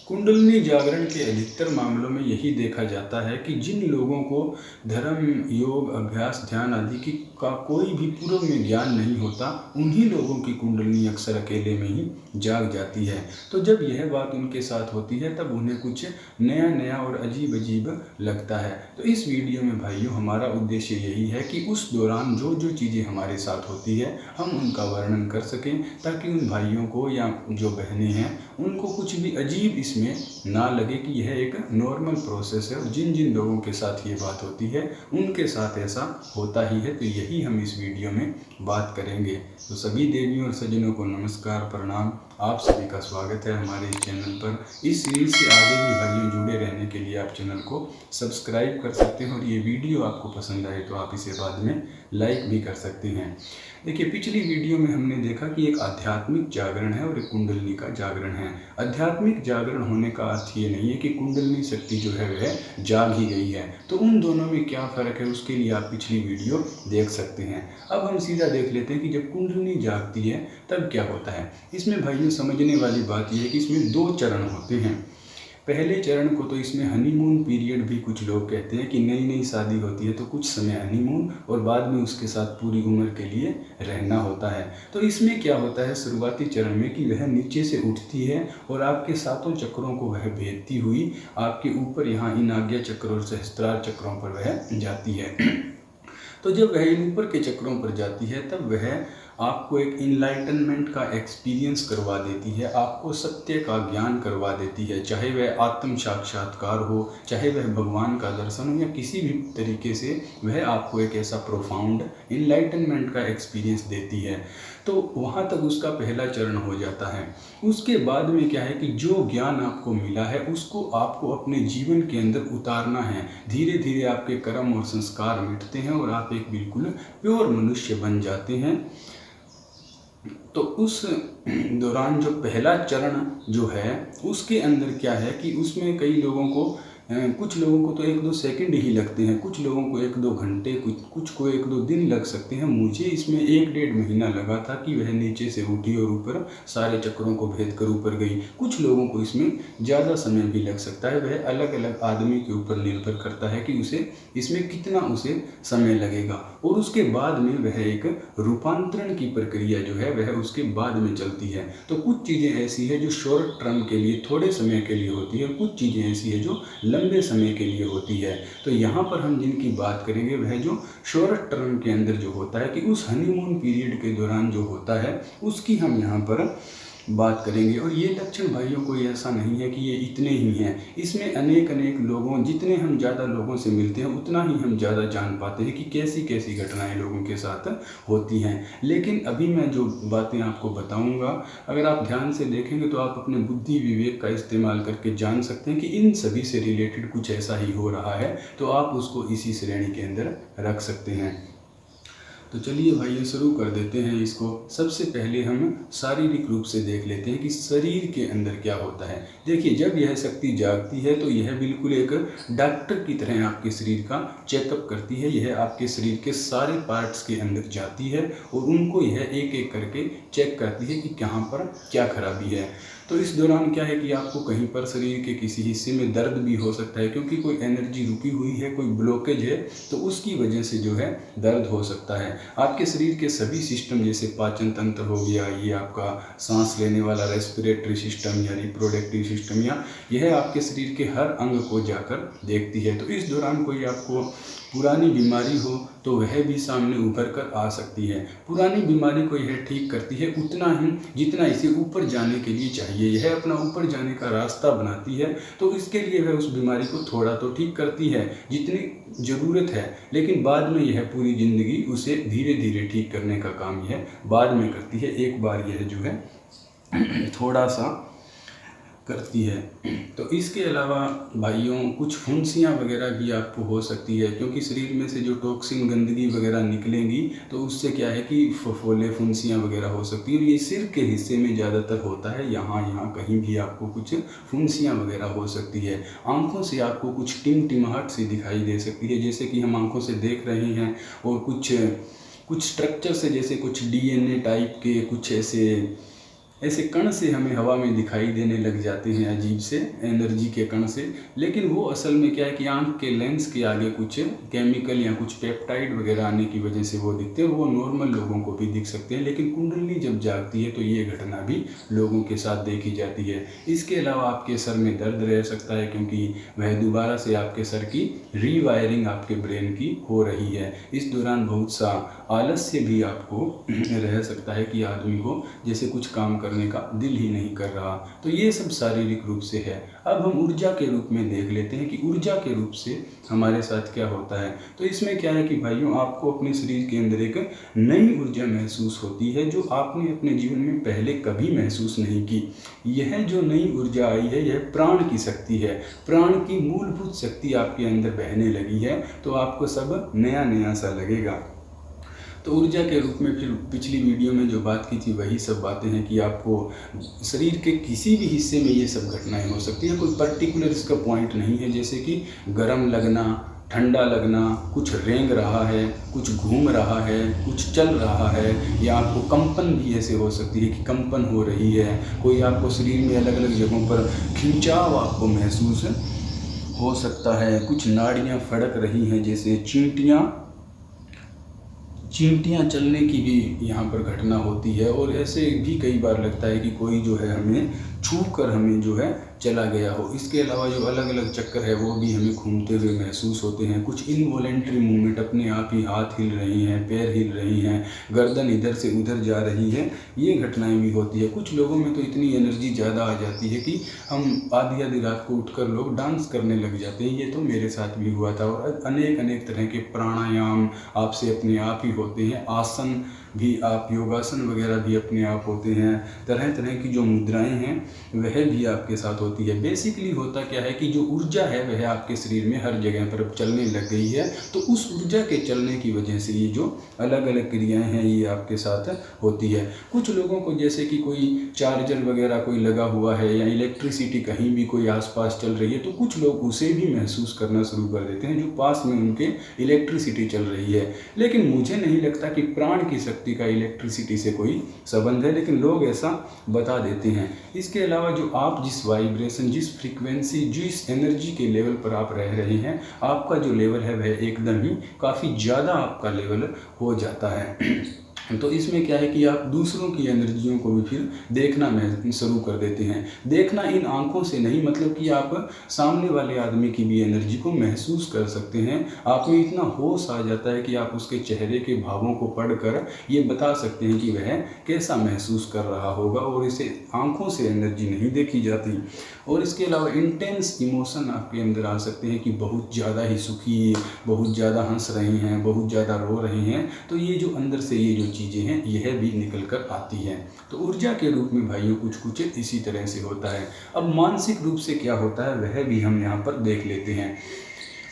कुंडलिनी जागरण के अधिकतर मामलों में यही देखा जाता है कि जिन लोगों को धर्म, योग, अभ्यास, ध्यान आदि की का कोई भी पूर्व में ज्ञान नहीं होता, उन्हीं लोगों की कुंडलिनी अक्सर अकेले में ही जाग जाती है। तो जब यह बात उनके साथ होती है तब उन्हें कुछ नया नया और अजीब अजीब लगता है। तो इस वीडियो में भाइयों हमारा उद्देश्य यही है कि उस दौरान जो जो चीज़ें हमारे साथ होती है हम उनका वर्णन कर सकें, ताकि उन भाइयों को या जो बहनें हैं उनको कुछ भी अजीब इसमें ना लगे कि यह एक नॉर्मल प्रोसेस है और जिन जिन लोगों के साथ ये बात होती है उनके साथ ऐसा होता ही है। तो यही हम इस वीडियो में बात करेंगे। तो सभी देवियों और सज्जनों को नमस्कार, प्रणाम। आप सभी का स्वागत है हमारे इस चैनल पर। इस सीरीज से आगे भी भाइयों जुड़े रहने के लिए आप चैनल को सब्सक्राइब कर सकते हैं और ये वीडियो आपको पसंद आए तो आप इसे बाद में लाइक भी कर सकते हैं। देखिए, पिछली वीडियो में हमने देखा कि एक आध्यात्मिक जागरण है और एक कुंडलिनी का जागरण है। आध्यात्मिक जागरण होने का अर्थ ये नहीं है कि कुंडलिनी शक्ति जो है वह जाग ही गई है। तो उन दोनों में क्या फ़र्क है उसके लिए आप पिछली वीडियो देख सकते हैं। अब हम सीधा देख लेते हैं कि जब कुंडलिनी जागती है तब क्या होता है। इसमें भाइयों समझने वाली बात यह है कि इसमें 2 चरण होते हैं। पहले चरण को तो इसमें हनीमून पीरियड भी कुछ लोग कहते हैं कि नई नई शादी होती है तो कुछ समय हनीमून और बाद में उसके साथ पूरी उम्र के लिए रहना होता है। तो इसमें क्या होता है शुरुआती चरण में कि वह नीचे से उठती है और आपके 7 चक्रों को वह भेदती हुई आपके ऊपर यहाँ इन आज्ञा चक्र और सहस्त्रार चक्रों पर वह जाती है। तो जब वह इन ऊपर के चक्रों पर जाती है तब वह आपको एक इनलाइटनमेंट का एक्सपीरियंस करवा देती है, आपको सत्य का ज्ञान करवा देती है, चाहे वह आत्म साक्षात्कार हो, चाहे वह भगवान का दर्शन हो या किसी भी तरीके से वह आपको एक ऐसा प्रोफाउंड इनलाइटनमेंट का एक्सपीरियंस देती है। तो वहाँ तक उसका पहला चरण हो जाता है। उसके बाद में क्या है कि जो ज्ञान आपको मिला है उसको आपको अपने जीवन के अंदर उतारना है। धीरे धीरे आपके कर्म और संस्कार मिटते हैं और आप एक बिल्कुल प्योर मनुष्य बन जाते हैं। तो उस दौरान जो पहला चरण जो है उसके अंदर क्या है कि उसमें कई लोगों को कुछ लोगों को तो 1-2 सेकंड ही लगते हैं, कुछ लोगों को 1-2 घंटे, कुछ को 1-2 दिन लग सकते हैं। मुझे इसमें 1-1.5 महीना लगा था कि वह नीचे से उठी और ऊपर सारे चक्रों को भेद कर ऊपर गई। कुछ लोगों को इसमें ज़्यादा समय भी लग सकता है। वह अलग अलग आदमी के ऊपर निर्भर करता है कि उसे इसमें कितना उसे समय लगेगा। और उसके बाद में वह एक रूपांतरण की प्रक्रिया जो है वह उसके बाद में चलती है। तो कुछ चीज़ें ऐसी है जो शॉर्ट टर्म के लिए थोड़े समय के लिए होती है और कुछ चीज़ें ऐसी है जो लंबे समय के लिए होती है। तो यहाँ पर हम जिनकी बात करेंगे वह जो शॉर्ट टर्म के अंदर जो होता है कि उस हनीमून पीरियड के दौरान जो होता है उसकी हम यहाँ पर बात करेंगे। और ये लक्षण भाइयों कोई ऐसा नहीं है कि ये इतने ही हैं, इसमें अनेक अनेक लोगों, जितने हम ज़्यादा लोगों से मिलते हैं उतना ही हम ज़्यादा जान पाते हैं कि कैसी कैसी घटनाएं लोगों के साथ होती हैं। लेकिन अभी मैं जो बातें आपको बताऊंगा अगर आप ध्यान से देखेंगे तो आप अपने बुद्धि विवेक का इस्तेमाल करके जान सकते हैं कि इन सभी से रिलेटेड कुछ ऐसा ही हो रहा है, तो आप उसको इसी श्रेणी के अंदर रख सकते हैं। तो चलिए भाइयों शुरू कर देते हैं इसको। सबसे पहले हम शारीरिक रूप से देख लेते हैं कि शरीर के अंदर क्या होता है। देखिए, जब यह शक्ति जागती है तो यह बिल्कुल एक डॉक्टर की तरह आपके शरीर का चेकअप करती है। यह आपके शरीर के सारे पार्ट्स के अंदर जाती है और उनको यह एक एक करके चेक करती है कि कहाँ पर क्या खराबी है। तो इस दौरान क्या है कि आपको कहीं पर शरीर के किसी हिस्से में दर्द भी हो सकता है, क्योंकि कोई एनर्जी रुकी हुई है, कोई ब्लॉकेज है, तो उसकी वजह से जो है दर्द हो सकता है। आपके शरीर के सभी सिस्टम जैसे पाचन तंत्र हो गया, ये आपका सांस लेने वाला रेस्पिरेटरी सिस्टम या रिप्रोडक्टिव सिस्टम, या यह आपके शरीर के हर अंग को जाकर देखती है। तो इस दौरान कोई आपको पुरानी बीमारी हो तो वह भी सामने उभर कर आ सकती है। पुरानी बीमारी को यह ठीक करती है उतना ही जितना इसे ऊपर जाने के लिए चाहिए। यह अपना ऊपर जाने का रास्ता बनाती है, तो इसके लिए वह उस बीमारी को थोड़ा तो ठीक करती है जितनी ज़रूरत है, लेकिन बाद में यह पूरी ज़िंदगी उसे धीरे धीरे ठीक करने का काम यह बाद में करती है। एक बार यह जो है थोड़ा सा करती है। तो इसके अलावा भाइयों कुछ फुंसियाँ वगैरह भी आपको हो सकती है, क्योंकि शरीर में से जो टॉक्सिन गंदगी वगैरह निकलेंगी तो उससे क्या है कि फफोले फुंसियाँ वगैरह हो सकती है। और ये सिर के हिस्से में ज़्यादातर होता है, यहाँ कहीं भी आपको कुछ फुंसियाँ वगैरह हो सकती है। आँखों से आपको कुछ टिमटिमाहट सी दिखाई दे सकती है, जैसे कि हम आँखों से देख रहे हैं, और कुछ स्ट्रक्चर से जैसे कुछ DNA टाइप के कुछ ऐसे ऐसे कण से हमें हवा में दिखाई देने लग जाते हैं, अजीब से एनर्जी के कण से। लेकिन वो असल में क्या है कि आंख के लेंस के आगे कुछ केमिकल या कुछ पेप्टाइड वगैरह आने की वजह से वो दिखते हैं। वो नॉर्मल लोगों को भी दिख सकते हैं, लेकिन कुंडलिनी जब जागती है तो ये घटना भी लोगों के साथ देखी जाती है। इसके अलावा आपके सर में दर्द रह सकता है, क्योंकि वह दोबारा से आपके सर की रीवायरिंग आपके ब्रेन की हो रही है। इस दौरान बहुत सा आलस्य भी आपको रह सकता है कि आदमी को जैसे कुछ काम करने का दिल ही नहीं कर रहा। तो ये सब शारीरिक रूप से है। अब हम ऊर्जा के रूप में देख लेते हैं कि ऊर्जा के रूप से हमारे साथ क्या होता है। तो इसमें क्या है कि भाइयों, आपको अपने शरीर के अंदर एक नई ऊर्जा महसूस होती है जो आपने अपने जीवन में पहले कभी महसूस नहीं की। यह जो नई ऊर्जा आई है, यह प्राण की शक्ति है। प्राण की मूलभूत शक्ति आपके अंदर बहने लगी है, तो आपको सब नया नया सा लगेगा। तो ऊर्जा के रूप में फिर पिछली वीडियो में जो बात की थी वही सब बातें हैं कि आपको शरीर के किसी भी हिस्से में ये सब घटनाएं हो सकती हैं। कोई पर्टिकुलर इसका पॉइंट नहीं है, जैसे कि गर्म लगना, ठंडा लगना, कुछ रेंग रहा है, कुछ घूम रहा है, कुछ चल रहा है, या आपको कंपन भी ऐसे हो सकती है कि कंपन हो रही है। कोई आपको शरीर में अलग अलग जगहों पर खिंचाव आपको महसूस हो सकता है। कुछ नाड़ियाँ फड़क रही हैं, जैसे चींटियाँ चलने की भी यहाँ पर घटना होती है। और ऐसे भी कई बार लगता है कि कोई जो है हमें छू कर हमें जो है चला गया हो। इसके अलावा जो अलग अलग चक्कर है वो भी हमें घूमते हुए महसूस होते हैं। कुछ इनवॉलेंट्री मूवमेंट, अपने आप ही हाथ हिल रही हैं, पैर हिल रही हैं, गर्दन इधर से उधर जा रही है, ये घटनाएं भी होती है। कुछ लोगों में तो इतनी एनर्जी ज़्यादा आ जाती है कि हम आधी आधी रात को उठकर लोग डांस करने लग जाते हैं। ये तो मेरे साथ भी हुआ था। और अनेक अनेक तरह के प्राणायाम आपसे अपने आप ही होते हैं। आसन भी, आप योगासन वगैरह भी अपने आप होते हैं। तरह तरह की जो मुद्राएं हैं वह भी आपके साथ होती है। बेसिकली होता क्या है कि जो ऊर्जा है वह आपके शरीर में हर जगह पर चलने लग गई है। तो उस ऊर्जा के चलने की वजह से ये जो अलग अलग क्रियाएं हैं ये आपके साथ होती है। कुछ लोगों को जैसे कि कोई चार्जर वगैरह कोई लगा हुआ है या इलेक्ट्रिसिटी कहीं भी कोई आसपास चल रही है, तो कुछ लोग उसे भी महसूस करना शुरू कर देते हैं जो पास में उनके इलेक्ट्रिसिटी चल रही है। लेकिन मुझे नहीं लगता कि प्राण की शक्ति का इलेक्ट्रिसिटी से कोई संबंध है, लेकिन लोग ऐसा बता देते हैं। इसके अलावा जो आप जिस वाइब्रेशन, जिस फ्रीक्वेंसी, जिस एनर्जी के लेवल पर आप रह रहे हैं, आपका जो लेवल है वह एकदम ही काफ़ी ज़्यादा आपका लेवल हो जाता है। तो इसमें क्या है कि आप दूसरों की एनर्जियों को भी फिर देखना शुरू कर देते हैं। देखना इन आंखों से नहीं, मतलब कि आप सामने वाले आदमी की भी एनर्जी को महसूस कर सकते हैं। आप में इतना होश आ जाता है कि आप उसके चेहरे के भावों को पढ़कर ये बता सकते हैं कि वह कैसा महसूस कर रहा होगा, और इसे आंखों से एनर्जी नहीं देखी जाती। और इसके अलावा इंटेंस इमोशन आपके अंदर आ सकते हैं कि बहुत ज़्यादा ही सुखी, बहुत ज़्यादा हंस रहे हैं, बहुत ज़्यादा रो रहे हैं। तो ये जो अंदर से ये जो चीज़ें हैं यह भी निकल कर आती हैं। तो ऊर्जा के रूप में भाइयों कुछ इसी तरह से होता है। अब मानसिक रूप से क्या होता है वह भी हम यहाँ पर देख लेते हैं।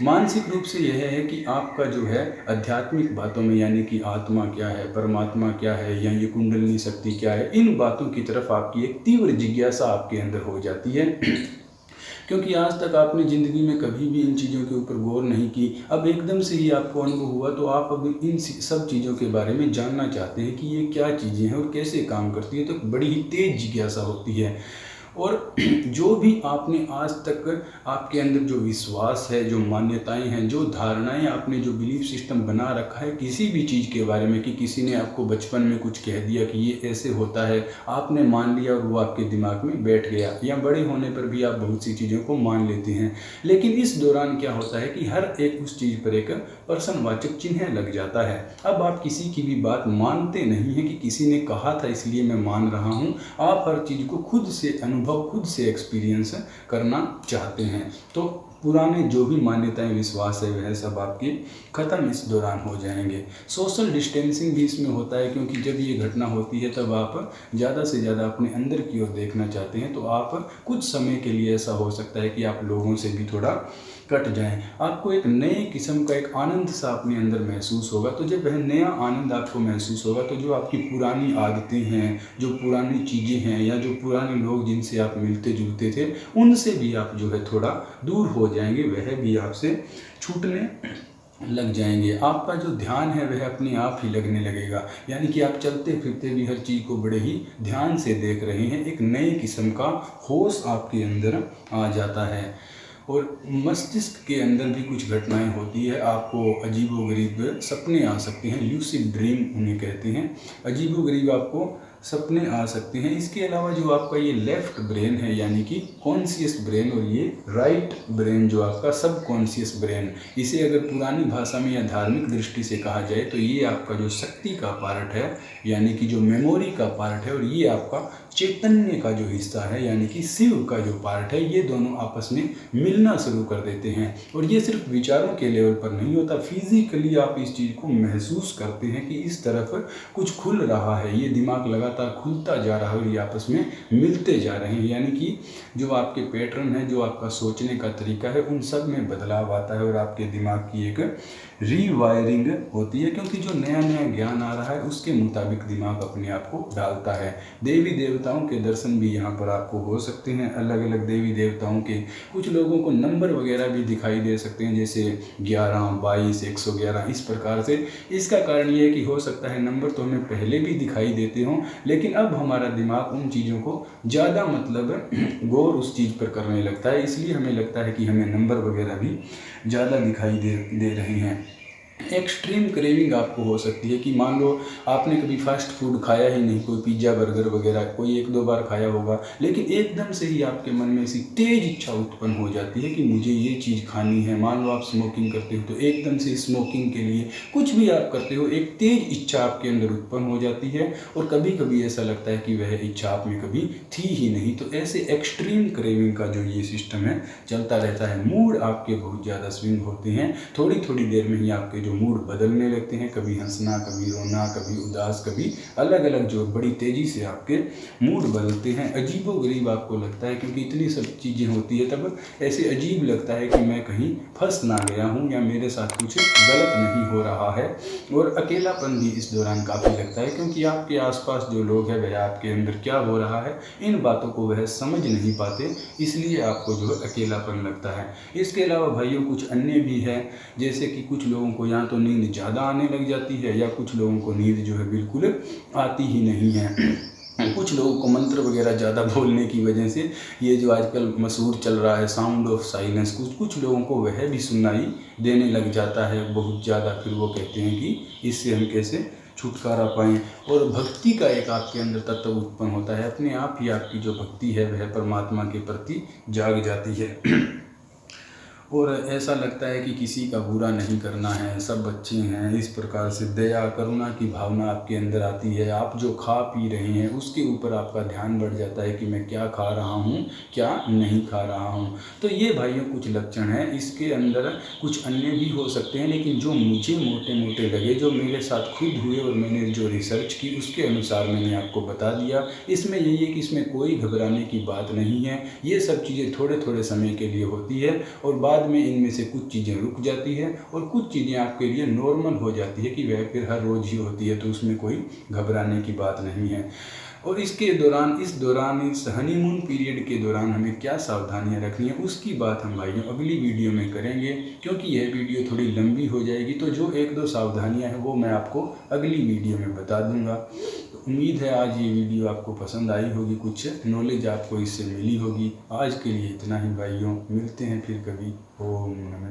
मानसिक रूप से यह है कि आपका जो है आध्यात्मिक बातों में, यानी कि आत्मा क्या है, परमात्मा क्या है, या ये कुंडलिनी शक्ति क्या है, इन बातों की तरफ आपकी एक तीव्र जिज्ञासा आपके अंदर हो जाती है। क्योंकि आज तक आपने ज़िंदगी में कभी भी इन चीज़ों के ऊपर गौर नहीं की। अब एकदम से ही आपको अनुभव हुआ, तो आप अब इन सब चीज़ों के बारे में जानना चाहते हैं कि ये क्या चीज़ें हैं और कैसे काम करती है। तो बड़ी ही तेज़ जिज्ञासा होती है। और जो भी आपने आज तक आपके अंदर जो विश्वास है, जो मान्यताएं हैं, जो धारणाएं आपने जो बिलीफ सिस्टम बना रखा है किसी भी चीज़ के बारे में, कि किसी ने आपको बचपन में कुछ कह दिया कि ये ऐसे होता है, आपने मान लिया और वो आपके दिमाग में बैठ गया, या बड़े होने पर भी आप बहुत सी चीज़ों को मान लेते हैं। लेकिन इस दौरान क्या होता है कि हर एक उस चीज़ पर एक प्रश्नवाचक चिन्ह लग जाता है। अब आप किसी की भी बात मानते नहीं हैं कि किसी ने कहा था इसलिए मैं मान रहा हूँ। आप हर चीज़ को खुद से खुद से एक्सपीरियंस करना चाहते हैं। तो पुराने जो भी मान्यताएं, विश्वास है, वह सब आपके ख़त्म इस दौरान हो जाएंगे। सोशल डिस्टेंसिंग भी इसमें होता है, क्योंकि जब ये घटना होती है तब आप ज़्यादा से ज़्यादा अपने अंदर की ओर देखना चाहते हैं। तो आप कुछ समय के लिए ऐसा हो सकता है कि आप लोगों से भी थोड़ा कट जाएं। आपको एक नए किस्म का एक आनंद सा अपने अंदर महसूस होगा। तो जब वह नया आनंद आपको महसूस होगा, तो जो आपकी पुरानी आदतें हैं, जो पुरानी चीज़ें हैं, या जो पुराने लोग जिनसे आप मिलते जुलते थे, उनसे भी आप जो है थोड़ा दूर हो जाएंगे, वह भी आपसे छूटने लग जाएंगे। आपका जो ध्यान है वह अपने आप ही लगने लगेगा, यानी कि आप चलते फिरते भी हर चीज़ को बड़े ही ध्यान से देख रहे हैं। एक नए किस्म का होश आपके अंदर आ जाता है। और मस्तिष्क के अंदर भी कुछ घटनाएं होती है। आपको अजीबोगरीब सपने आ सकते हैं, ल्यूसिड ड्रीम उन्हें कहते हैं। अजीबोगरीब आपको सपने आ सकते हैं। इसके अलावा जो आपका ये लेफ्ट ब्रेन है, यानी कि कॉन्शियस ब्रेन, और ये राइट ब्रेन जो आपका सब कॉन्शियस ब्रेन, इसे अगर पुरानी भाषा में या धार्मिक दृष्टि से कहा जाए तो ये आपका जो शक्ति का पार्ट है, यानी कि जो मेमोरी का पार्ट है, और ये आपका चैतन्य का जो हिस्सा है, यानी कि शिव का जो पार्ट है, ये दोनों आपस में मिलना शुरू कर देते हैं। और ये सिर्फ विचारों के लेवल पर नहीं होता, फिजिकली आप इस चीज़ को महसूस करते हैं कि इस तरफ कुछ खुल रहा है, ये दिमाग लगातार खुलता जा रहा है और ये आपस में मिलते जा रहे हैं। यानी कि जो आपके पैटर्न है, जो आपका सोचने का तरीका है, उन सब में बदलाव आता है और आपके दिमाग की एक रीवायरिंग होती है, क्योंकि जो नया नया ज्ञान आ रहा है उसके मुताबिक दिमाग अपने आप को डालता है। देवी देवताओं के दर्शन भी यहाँ पर आपको हो सकते हैं, अलग अलग देवी देवताओं के। कुछ लोगों को नंबर वगैरह भी दिखाई दे सकते हैं, जैसे 11, 22, 111, इस प्रकार से। इसका कारण ये है कि हो सकता है नंबर तो हमें पहले भी दिखाई देते हों, लेकिन अब हमारा दिमाग उन चीज़ों को ज़्यादा गौर उस चीज़ पर करने लगता है, इसलिए हमें लगता है कि हमें नंबर वगैरह भी ज़्यादा दिखाई दे रहे हैं। एक्सट्रीम क्रेविंग आपको हो सकती है कि मान लो आपने कभी फास्ट फूड खाया ही नहीं, कोई पिज़्ज़ा बर्गर वगैरह कोई 1-2 बार खाया होगा, लेकिन एकदम से ही आपके मन में ऐसी तेज़ इच्छा उत्पन्न हो जाती है कि मुझे ये चीज़ खानी है। मान लो आप स्मोकिंग करते हो तो एकदम से स्मोकिंग के लिए कुछ भी आप करते हो, एक तेज़ इच्छा आपके अंदर उत्पन्न हो जाती है, और कभी कभी ऐसा लगता है कि वह इच्छा आप में कभी थी ही नहीं। तो ऐसे एक्सट्रीम क्रेविंग का जो ये सिस्टम है चलता रहता है। मूड आपके बहुत ज़्यादा स्विंग होते हैं, थोड़ी थोड़ी देर में ही आपके जो मूड बदलने लगते हैं, कभी हंसना, कभी रोना, कभी उदास, कभी अलग अलग, जो बड़ी तेज़ी से आपके मूड बदलते हैं। अजीबोगरीब आपको लगता है, क्योंकि इतनी सब चीज़ें होती है, तब ऐसे अजीब लगता है कि मैं कहीं फंस ना गया हूँ या मेरे साथ कुछ गलत नहीं हो रहा है। और अकेलापन भी इस दौरान काफ़ी लगता है, क्योंकि आपके आसपास जो लोग हैं वह आपके अंदर क्या हो रहा है इन बातों को वह समझ नहीं पाते, इसलिए आपको जो है अकेलापन लगता है। इसके अलावा भाइयों कुछ अन्य भी है, जैसे कि कुछ लोगों को यहाँ तो नींद ज़्यादा आने लग जाती है, या कुछ लोगों को नींद जो है बिल्कुल आती ही नहीं है। कुछ लोगों को मंत्र वगैरह ज़्यादा बोलने की वजह से, ये जो आजकल मशहूर चल रहा है साउंड ऑफ साइलेंस, कुछ लोगों को वह भी सुनाई देने लग जाता है बहुत ज़्यादा। फिर वो कहते हैं कि इससे हम कैसे छुटकारा पाएँ। और भक्ति का एक आपके अंदर तत्व उत्पन्न होता है, अपने आप ही आपकी जो भक्ति है वह परमात्मा के प्रति जाग जाती है। और ऐसा लगता है कि किसी का बुरा नहीं करना है, सब अच्छे हैं, इस प्रकार से दया करुणा की भावना आपके अंदर आती है। आप जो खा पी रहे हैं उसके ऊपर आपका ध्यान बढ़ जाता है कि मैं क्या खा रहा हूँ, क्या नहीं खा रहा हूँ। तो ये भाइयों कुछ लक्षण हैं। इसके अंदर कुछ अन्य भी हो सकते हैं, लेकिन जो मुझे मोटे मोटे लगे, जो मेरे साथ खुद हुए और मैंने जो रिसर्च की उसके अनुसार मैंने आपको बता दिया। इसमें यही है कि इसमें कोई घबराने की बात नहीं है। ये सब चीज़ें थोड़े थोड़े समय के लिए होती है, और बाद में इनमें से कुछ चीज़ें रुक जाती है और कुछ चीज़ें आपके लिए नॉर्मल हो जाती है कि वह फिर हर रोज़ ही होती है, तो उसमें कोई घबराने की बात नहीं है। और इस दौरान इस हनीमून पीरियड के दौरान हमें क्या सावधानियां रखनी है उसकी बात हम भाइयों अगली वीडियो में करेंगे, क्योंकि यह वीडियो थोड़ी लंबी हो जाएगी। तो जो 1-2 सावधानियां हैं वो मैं आपको अगली वीडियो में बता दूंगा। तो उम्मीद है आज ये वीडियो आपको पसंद आई होगी, कुछ नॉलेज आपको इससे मिली होगी। आज के लिए इतना ही भाइयों, मिलते हैं फिर कभी। ओम नमः।